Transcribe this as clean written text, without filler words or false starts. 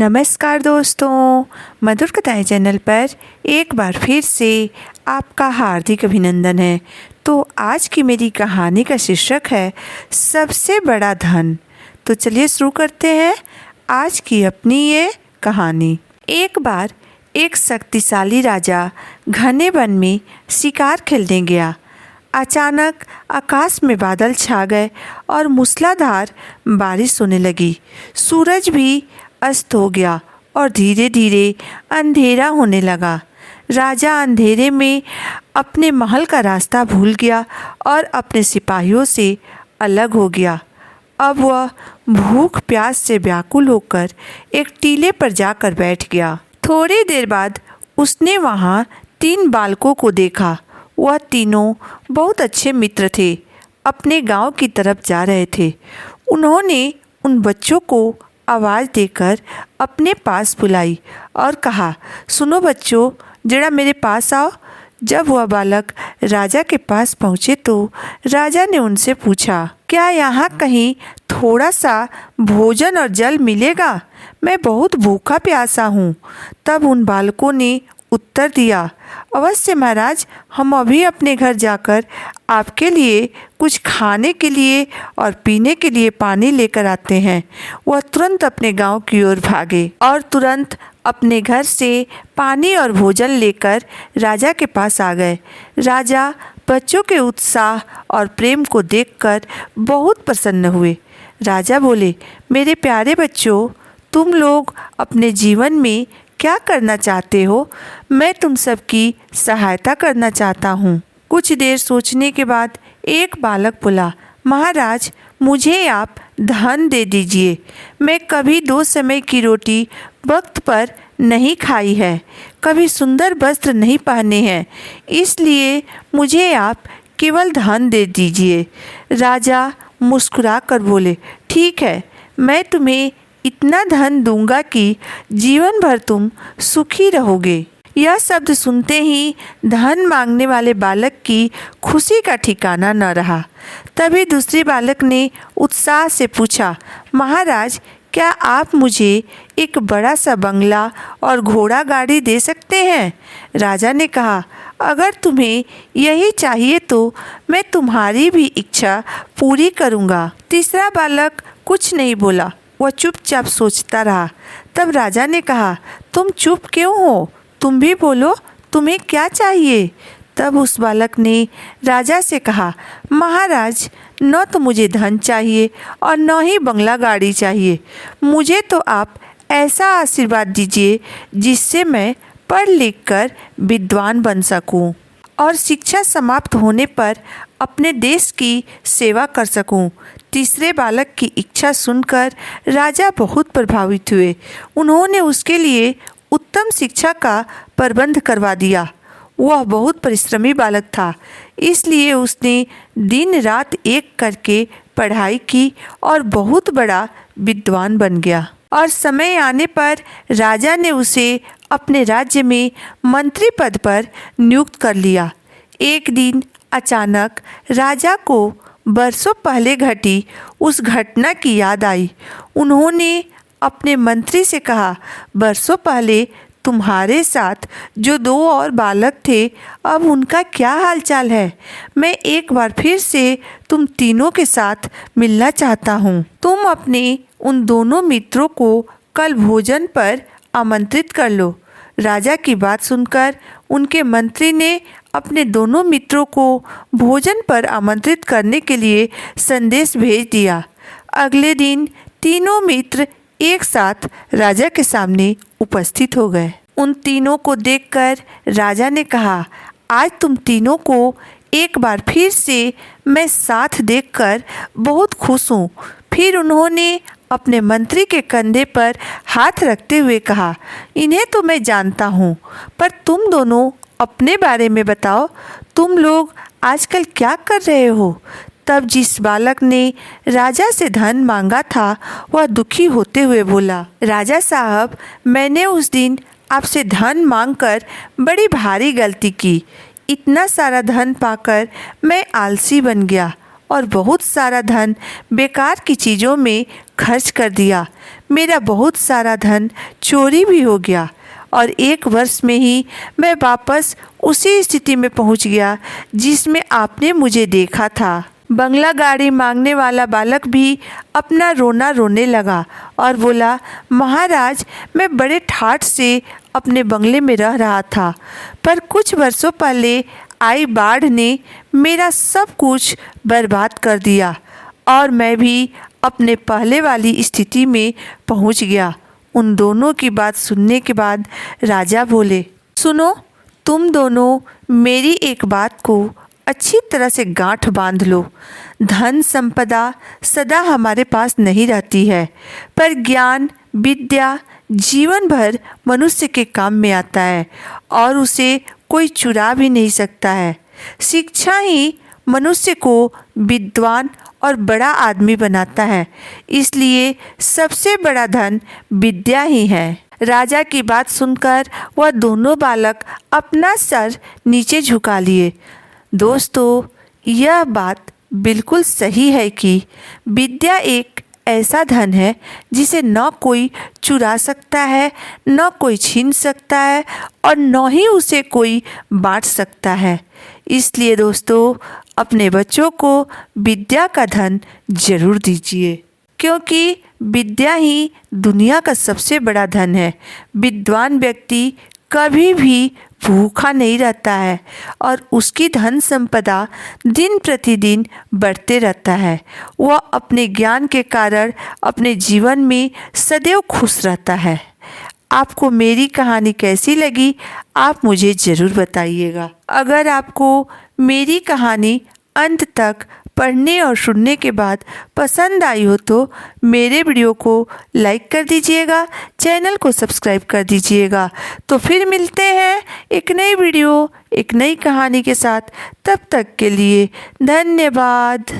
नमस्कार दोस्तों, मधुर कथाएं चैनल पर एक बार फिर से आपका हार्दिक अभिनंदन है। तो आज की मेरी कहानी का शीर्षक है सबसे बड़ा धन। तो चलिए शुरू करते हैं आज की अपनी ये कहानी। एक बार एक शक्तिशाली राजा घने वन में शिकार खेलने गया। अचानक आकाश में बादल छा गए और मूसलाधार बारिश होने लगी। सूरज भी अस्त हो गया और धीरे धीरे अंधेरा होने लगा। राजा अंधेरे में अपने महल का रास्ता भूल गया और अपने सिपाहियों से अलग हो गया। अब वह भूख प्यास से व्याकुल होकर एक टीले पर जाकर बैठ गया। थोड़ी देर बाद उसने वहाँ 3 बालकों को देखा। वह तीनों बहुत अच्छे मित्र थे, अपने गांव की तरफ जा रहे थे। उन्होंने उन बच्चों को आवाज़ देकर अपने पास बुलाई और कहा, सुनो बच्चों, जरा मेरे पास आओ। जब वह बालक राजा के पास पहुँचे तो राजा ने उनसे पूछा, क्या यहाँ कहीं थोड़ा सा भोजन और जल मिलेगा? मैं बहुत भूखा प्यासा हूँ। तब उन बालकों ने उत्तर दिया, अवश्य महाराज, हम अभी अपने घर जाकर आपके लिए कुछ खाने के लिए और पीने के लिए पानी लेकर आते हैं। वह तुरंत अपने गांव की ओर भागे और तुरंत अपने घर से पानी और भोजन लेकर राजा के पास आ गए। राजा बच्चों के उत्साह और प्रेम को देखकर बहुत प्रसन्न हुए। राजा बोले, मेरे प्यारे बच्चों, तुम लोग अपने जीवन में क्या करना चाहते हो? मैं तुम सबकी सहायता करना चाहता हूँ। कुछ देर सोचने के बाद एक बालक बोला, महाराज, मुझे आप धन दे दीजिए। मैं कभी 2 समय की रोटी वक्त पर नहीं खाई है, कभी सुंदर वस्त्र नहीं पहने हैं, इसलिए मुझे आप केवल धन दे दीजिए। राजा मुस्कुरा कर बोले, ठीक है, मैं तुम्हें इतना धन दूंगा कि जीवन भर तुम सुखी रहोगे। यह शब्द सुनते ही धन मांगने वाले बालक की खुशी का ठिकाना न रहा। तभी दूसरे बालक ने उत्साह से पूछा, महाराज, क्या आप मुझे एक बड़ा सा बंगला और घोड़ा गाड़ी दे सकते हैं? राजा ने कहा, अगर तुम्हें यही चाहिए तो मैं तुम्हारी भी इच्छा पूरी करूँगा। तीसरा बालक कुछ नहीं बोला, वह चुपचाप सोचता रहा। तब राजा ने कहा, तुम चुप क्यों हो? तुम भी बोलो, तुम्हें क्या चाहिए? तब उस बालक ने राजा से कहा, महाराज, न तो मुझे धन चाहिए और न ही बंगला गाड़ी चाहिए। मुझे तो आप ऐसा आशीर्वाद दीजिए जिससे मैं पढ़ लिख कर विद्वान बन सकूं और शिक्षा समाप्त होने पर अपने देश की सेवा कर सकूं। तीसरे बालक की इच्छा सुनकर राजा बहुत प्रभावित हुए। उन्होंने उसके लिए उत्तम शिक्षा का प्रबंध करवा दिया। वह बहुत परिश्रमी बालक था, इसलिए उसने दिन रात एक करके पढ़ाई की और बहुत बड़ा विद्वान बन गया। और समय आने पर राजा ने उसे अपने राज्य में मंत्री पद पर नियुक्त कर लिया। एक दिन अचानक राजा को बरसों पहले घटी उस घटना की याद आई। उन्होंने अपने मंत्री से कहा, बरसों पहले तुम्हारे साथ जो 2 और बालक थे, अब उनका क्या हालचाल है? मैं एक बार फिर से तुम तीनों के साथ मिलना चाहता हूँ। तुम अपने उन दोनों मित्रों को कल भोजन पर आमंत्रित कर लो। राजा की बात सुनकर उनके मंत्री ने अपने दोनों मित्रों को भोजन पर आमंत्रित करने के लिए संदेश भेज दिया। अगले दिन तीनों मित्र एक साथ राजा के सामने उपस्थित हो गए। उन तीनों को देखकर राजा ने कहा, आज तुम तीनों को एक बार फिर से मैं साथ देखकर बहुत खुश हूँ। फिर उन्होंने अपने मंत्री के कंधे पर हाथ रखते हुए कहा, इन्हें तो मैं जानता हूँ, पर तुम दोनों अपने बारे में बताओ, तुम लोग आजकल क्या कर रहे हो? तब जिस बालक ने राजा से धन मांगा था, वह दुखी होते हुए बोला, राजा साहब, मैंने उस दिन आपसे धन मांगकर बड़ी भारी गलती की। इतना सारा धन पाकर मैं आलसी बन गया और बहुत सारा धन बेकार की चीज़ों में खर्च कर दिया। मेरा बहुत सारा धन चोरी भी हो गया और 1 वर्ष में ही मैं वापस उसी स्थिति में पहुंच गया जिसमें आपने मुझे देखा था। बंगला गाड़ी मांगने वाला बालक भी अपना रोना रोने लगा और बोला, महाराज, मैं बड़े ठाठ से अपने बंगले में रह रहा था, पर कुछ वर्षों पहले आई बाढ़ ने मेरा सब कुछ बर्बाद कर दिया और मैं भी अपने पहले वाली स्थिति में पहुंच गया। उन दोनों की बात सुनने के बाद राजा बोले, सुनो, तुम दोनों मेरी एक बात को अच्छी तरह से गांठ बांध लो। धन संपदा सदा हमारे पास नहीं रहती है, पर ज्ञान विद्या जीवन भर मनुष्य के काम में आता है और उसे कोई चुरा भी नहीं सकता है। शिक्षा ही मनुष्य को विद्वान और बड़ा आदमी बनाता है, इसलिए सबसे बड़ा धन विद्या ही है। राजा की बात सुनकर वह दोनों बालक अपना सर नीचे झुका लिए। दोस्तों, यह बात बिल्कुल सही है कि विद्या एक ऐसा धन है जिसे न कोई चुरा सकता है, न कोई छीन सकता है और न ही उसे कोई बांट सकता है। इसलिए दोस्तों, अपने बच्चों को विद्या का धन जरूर दीजिए, क्योंकि विद्या ही दुनिया का सबसे बड़ा धन है। विद्वान व्यक्ति कभी भी भूखा नहीं रहता है और उसकी धन संपदा दिन प्रतिदिन बढ़ते रहता है। वह अपने ज्ञान के कारण अपने जीवन में सदैव खुश रहता है। आपको मेरी कहानी कैसी लगी, आप मुझे ज़रूर बताइएगा। अगर आपको मेरी कहानी अंत तक पढ़ने और सुनने के बाद पसंद आई हो तो मेरे वीडियो को लाइक कर दीजिएगा, चैनल को सब्सक्राइब कर दीजिएगा। तो फिर मिलते हैं एक नई वीडियो, एक नई कहानी के साथ। तब तक के लिए धन्यवाद।